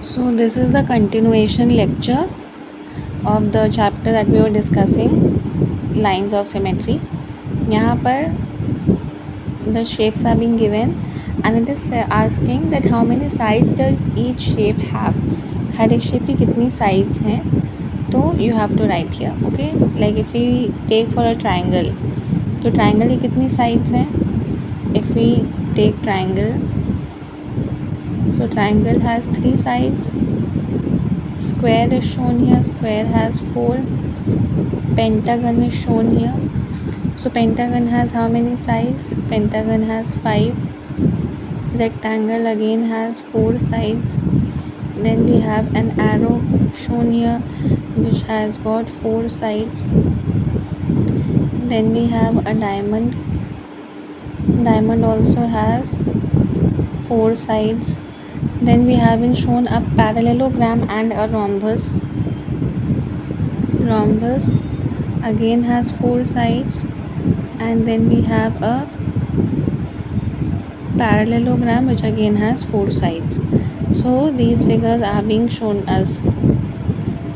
So this is the continuation lecture of the chapter that we were discussing, lines of symmetry. यहाँ पर the shapes are being given and it is asking that how many sides does each shape have. हर एक shape की कितनी sides हैं, तो you have to write here. Okay, like if we take for a triangle, तो triangle की कितनी sides हैं. If we take triangle, so triangle has 3 sides. Square is shown here, square has 4. Pentagon is shown here, so pentagon has how many sides? Pentagon has 5. Rectangle again has 4 sides. Then we have an arrow shown here which has got 4 sides. Then we have a diamond. Diamond also has 4 sides. Then we have been shown a parallelogram and a rhombus. Rhombus again has 4 sides, and then we have a parallelogram which again has 4 sides. So these figures are being shown us,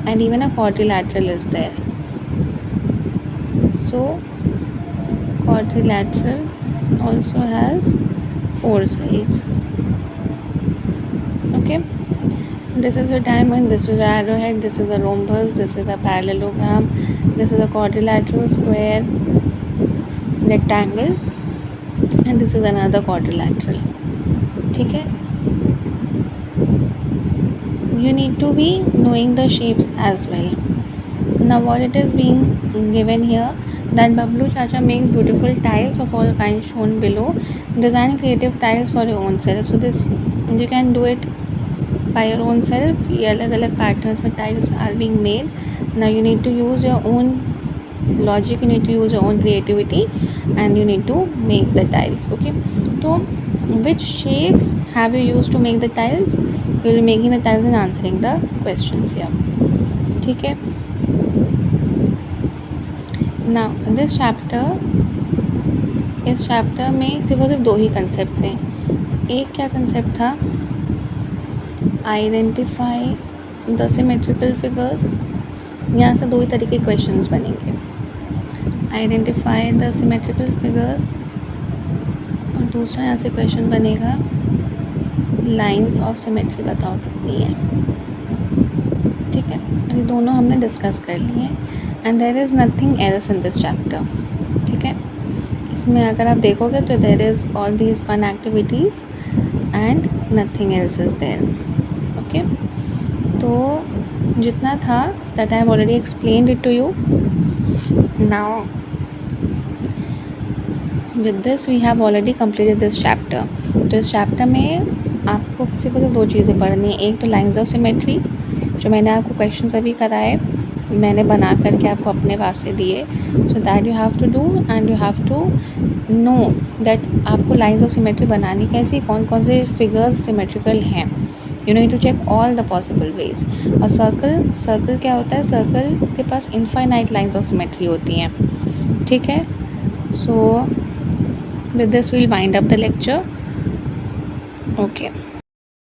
and even a quadrilateral is there. So quadrilateral also has 4 sides. Okay, this is a diamond, this is a arrowhead, this is a rhombus, this is a parallelogram, this is a quadrilateral, square, rectangle, and this is another quadrilateral. ठीक है, you need to be knowing the shapes as well. Now what it is being given here, that Bablu Chacha makes beautiful tiles of all kinds shown below. Design creative tiles for your own self. So this you can do it by your own self. ये अलग अलग patterns में tiles are being made. Now you need to use your own logic, you need to use your own creativity, and you need to make the tiles. Okay, so which shapes have you used to make the tiles? You will be making the tiles and answering the questions here. ठीक है. Now this chapter, इस chapter में सिर्फ और सिर्फ 2 ही concepts हैं. एक क्या concept था? Identify the symmetrical figures. यहाँ से 2 ही तरीके questions बनेंगे. Identify the symmetrical figures, और दूसरा यहाँ से question बनेगा lines of symmetry बताओ कितनी है. ठीक है, ये दोनों हमने डिस्कस कर लिए हैं, and there is nothing else in this chapter. ठीक है, इसमें अगर आप देखोगे तो there is all these fun activities and nothing else is there. Okay, तो जितना था that I have already explained it to you. Now with this we have already completed this chapter. तो इस चैप्टर में आपको सिर्फ और सिर्फ 2 चीज़ें पढ़नी है. एक तो लाइन्स ऑफ सिमेट्री, जो मैंने आपको क्वेश्चन अभी कराए, मैंने बना करके आपको अपने पास से दिए. So that you have to do, and you have to know that आपको लाइन्स ऑफ सिमेट्री बनानी कैसी, कौन कौन से फिगर्स सिमेट्रिकल हैं. You need to check all the possible ways. और सर्कल क्या होता है? सर्कल के पास इनफाइनाइट लाइन्स ऑफ सिमेट्री होती हैं. ठीक है, so with this we'll wind up the lecture. Okay.